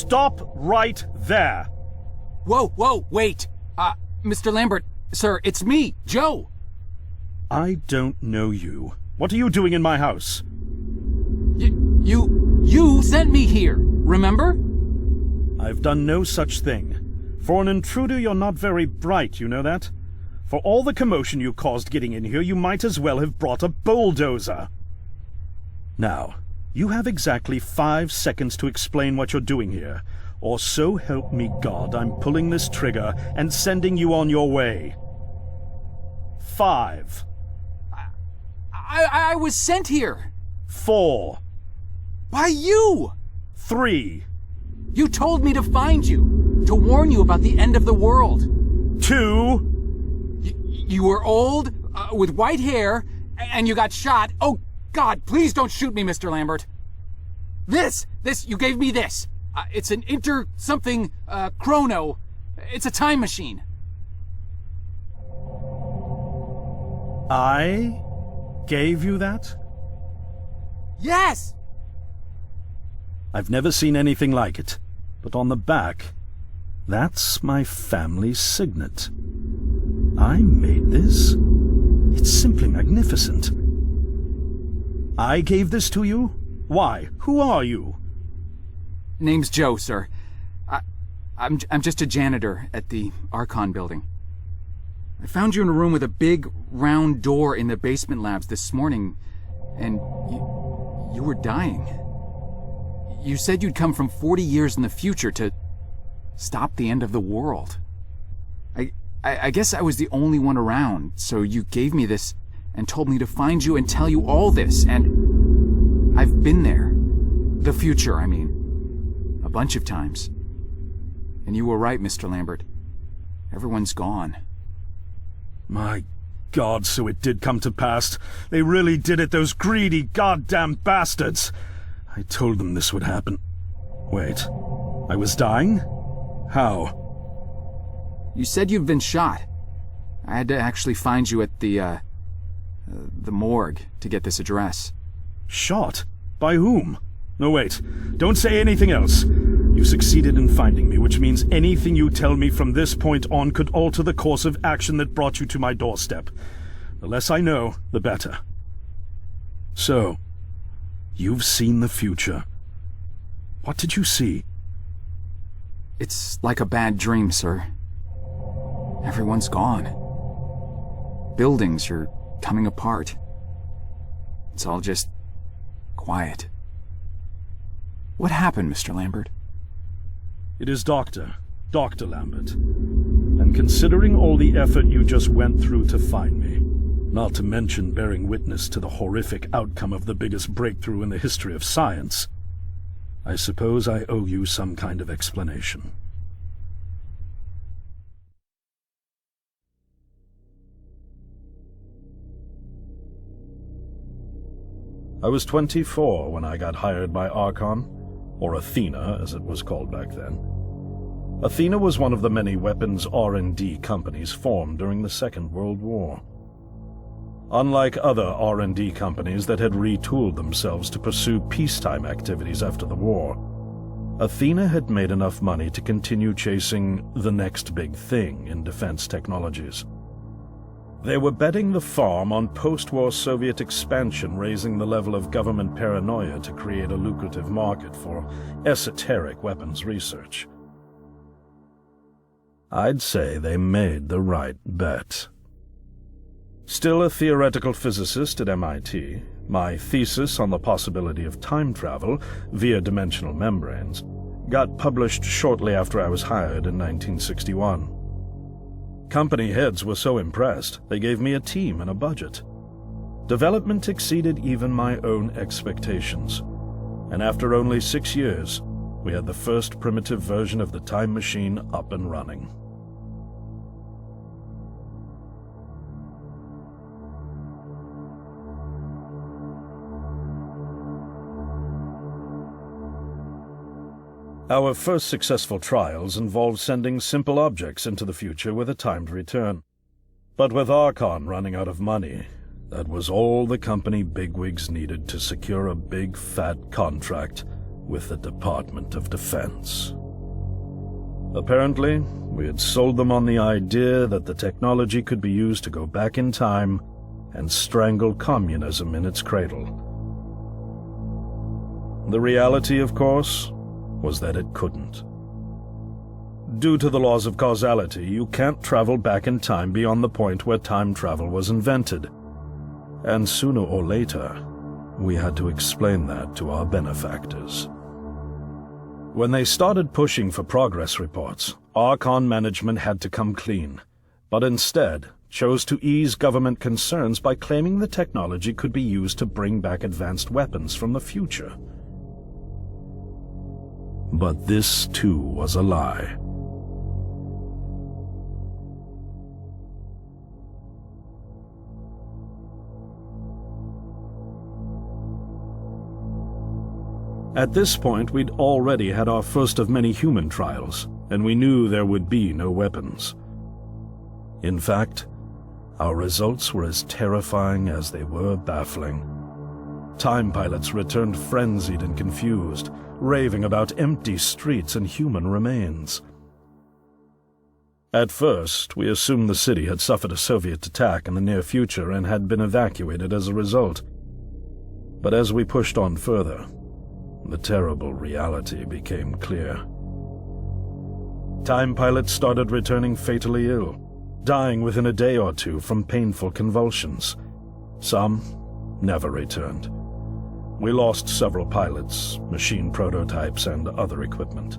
Stop right there! Whoa, wait! Mr. Lambert, sir, it's me, Joe! I don't know you. What are you doing in my house? You sent me here, remember? I've done no such thing. For an intruder, you're not very bright, you know that? For all the commotion you caused getting in here, you might as well have brought a bulldozer. Now, you have exactly 5 seconds to explain what you're doing here, or so help me God, I'm pulling this trigger and sending you on your way. 5. I was sent here. 4. By you! 3. You told me to find you, to warn you about the end of the world. 2. You were old, with white hair, and you got shot. Oh, God, please don't shoot me, Mr. Lambert. This, you gave me this. It's an chrono. It's a time machine. I gave you that? Yes! I've never seen anything like it, but on the back, that's my family signet. I made this? It's simply magnificent. I gave this to you? Why? Who are you? Name's Joe, sir. I'm just a janitor at the Archon building. I found you in a room with a big, round door in the basement labs this morning, and you were dying. You said you'd come from 40 years in the future to stop the end of the world. I guess I was the only one around, so you gave me this and told me to find you and tell you all this, and I've been there. The future, I mean. A bunch of times. And you were right, Mr. Lambert. Everyone's gone. My God, so it did come to pass. They really did it, those greedy goddamn bastards. I told them this would happen. Wait, I was dying? How? You said you've been shot. I had to actually find you at the morgue to get this address. Shot? By whom? No, wait. Don't say anything else. You succeeded in finding me, which means anything you tell me from this point on could alter the course of action that brought you to my doorstep. The less I know, the better. So, you've seen the future. What did you see? It's like a bad dream, sir. Everyone's gone. Buildings are coming apart. It's all just quiet. What happened, Mr. Lambert? It is Dr. Lambert. And considering all the effort you just went through to find me, not to mention bearing witness to the horrific outcome of the biggest breakthrough in the history of science, I suppose I owe you some kind of explanation. I was 24 when I got hired by Archon, or Athena as it was called back then. Athena was one of the many weapons R&D companies formed during the Second World War. Unlike other R&D companies that had retooled themselves to pursue peacetime activities after the war, Athena had made enough money to continue chasing the next big thing in defense technologies. They were betting the farm on post-war Soviet expansion, raising the level of government paranoia to create a lucrative market for esoteric weapons research. I'd say they made the right bet. Still a theoretical physicist at MIT, my thesis on the possibility of time travel via dimensional membranes got published shortly after I was hired in 1961. Company heads were so impressed, they gave me a team and a budget. Development exceeded even my own expectations, and after only 6 years, we had the first primitive version of the time machine up and running. Our first successful trials involved sending simple objects into the future with a timed return. But with Archon running out of money, that was all the company bigwigs needed to secure a big fat contract with the Department of Defense. Apparently, we had sold them on the idea that the technology could be used to go back in time and strangle communism in its cradle. The reality, of course, was that it couldn't. Due to the laws of causality, you can't travel back in time beyond the point where time travel was invented. And sooner or later, we had to explain that to our benefactors. When they started pushing for progress reports, Archon management had to come clean, but instead chose to ease government concerns by claiming the technology could be used to bring back advanced weapons from the future. But this, too, was a lie. At this point, we'd already had our first of many human trials, and we knew there would be no weapons. In fact, our results were as terrifying as they were baffling. Time pilots returned frenzied and confused, raving about empty streets and human remains. At first, we assumed the city had suffered a Soviet attack in the near future and had been evacuated as a result. But as we pushed on further, the terrible reality became clear. Time pilots started returning fatally ill, dying within a day or two from painful convulsions. Some never returned. We lost several pilots, machine prototypes, and other equipment.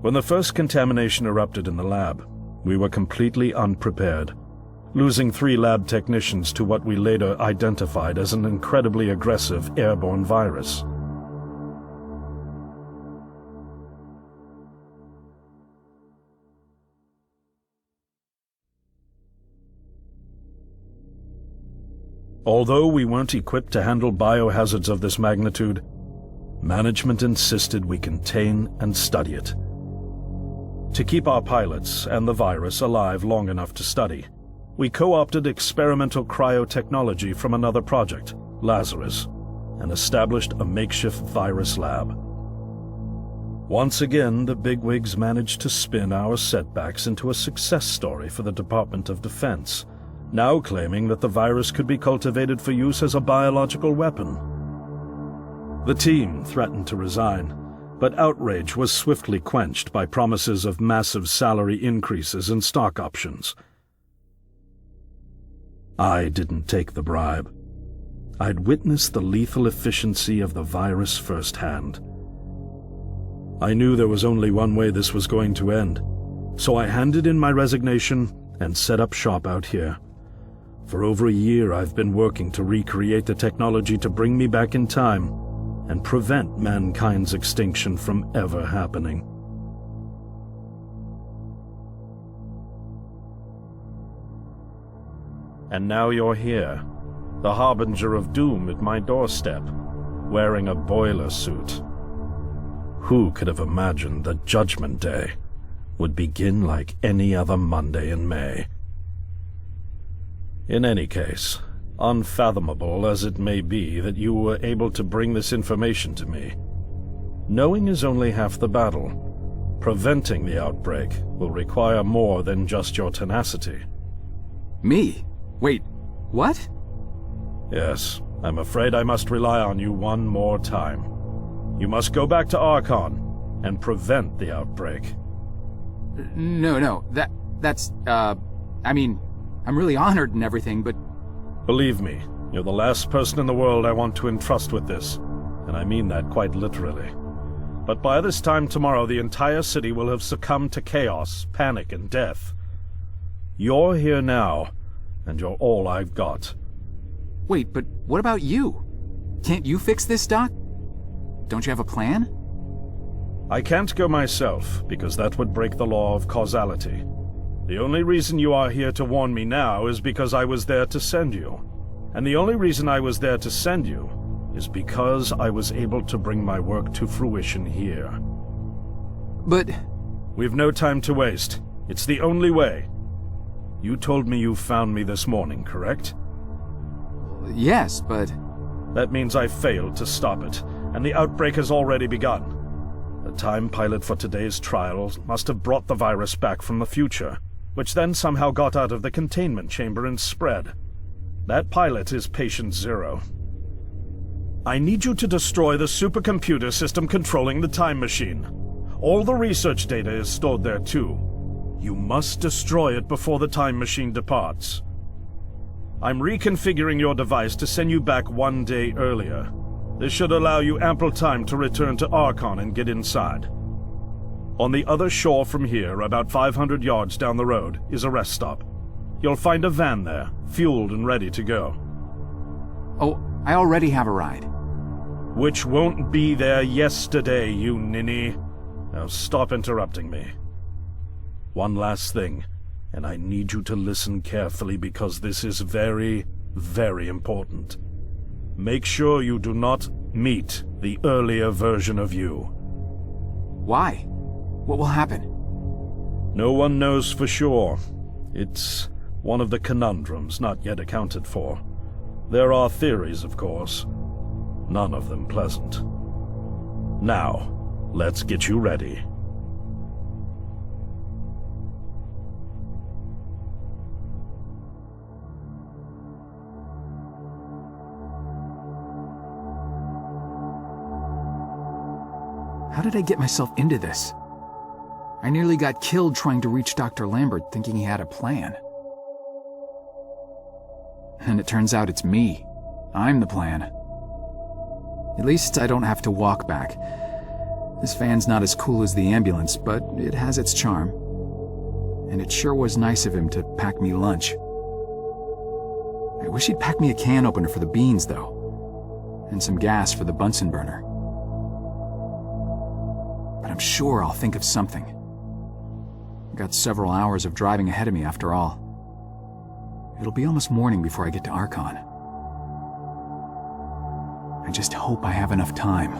When the first contamination erupted in the lab, we were completely unprepared, losing 3 lab technicians to what we later identified as an incredibly aggressive airborne virus. Although we weren't equipped to handle biohazards of this magnitude, management insisted we contain and study it. To keep our pilots and the virus alive long enough to study, we co-opted experimental cryotechnology from another project, Lazarus, and established a makeshift virus lab. Once again, the bigwigs managed to spin our setbacks into a success story for the Department of Defense, now claiming that the virus could be cultivated for use as a biological weapon. The team threatened to resign, but outrage was swiftly quenched by promises of massive salary increases and stock options. I didn't take the bribe. I'd witnessed the lethal efficiency of the virus firsthand. I knew there was only one way this was going to end, so I handed in my resignation and set up shop out here. For over a year, I've been working to recreate the technology to bring me back in time and prevent mankind's extinction from ever happening. And now you're here, the harbinger of doom at my doorstep, wearing a boiler suit. Who could have imagined that Judgment Day would begin like any other Monday in May? In any case, unfathomable as it may be that you were able to bring this information to me, knowing is only half the battle. Preventing the outbreak will require more than just your tenacity. Me? Wait, what? Yes, I'm afraid I must rely on you one more time. You must go back to Archon and prevent the outbreak. No, that's, I mean, I'm really honored and everything, but... Believe me, you're the last person in the world I want to entrust with this, and I mean that quite literally. But by this time tomorrow, the entire city will have succumbed to chaos, panic, and death. You're here now, and you're all I've got. Wait, but what about you? Can't you fix this, Doc? Don't you have a plan? I can't go myself, because that would break the law of causality. The only reason you are here to warn me now is because I was there to send you. And the only reason I was there to send you is because I was able to bring my work to fruition here. But... We've no time to waste. It's the only way. You told me you found me this morning, correct? Yes, but... That means I failed to stop it, and the outbreak has already begun. The time pilot for today's trials must have brought the virus back from the future, which then somehow got out of the containment chamber and spread. That pilot is Patient Zero. I need you to destroy the supercomputer system controlling the time machine. All the research data is stored there too. You must destroy it before the time machine departs. I'm reconfiguring your device to send you back 1 day earlier. This should allow you ample time to return to Archon and get inside. On the other shore from here, about 500 yards down the road, is a rest stop. You'll find a van there, fueled and ready to go. Oh, I already have a ride. Which won't be there yesterday, you ninny. Now stop interrupting me. One last thing, and I need you to listen carefully because this is very, very important. Make sure you do not meet the earlier version of you. Why? What will happen? No one knows for sure. It's one of the conundrums not yet accounted for. There are theories, of course. None of them pleasant. Now, let's get you ready. How did I get myself into this? I nearly got killed trying to reach Dr. Lambert thinking he had a plan. And it turns out it's me. I'm the plan. At least I don't have to walk back. This van's not as cool as the ambulance, but it has its charm. And it sure was nice of him to pack me lunch. I wish he'd pack me a can opener for the beans, though. And some gas for the Bunsen burner. But I'm sure I'll think of something. I've got several hours of driving ahead of me after all. It'll be almost morning before I get to Archon. I just hope I have enough time.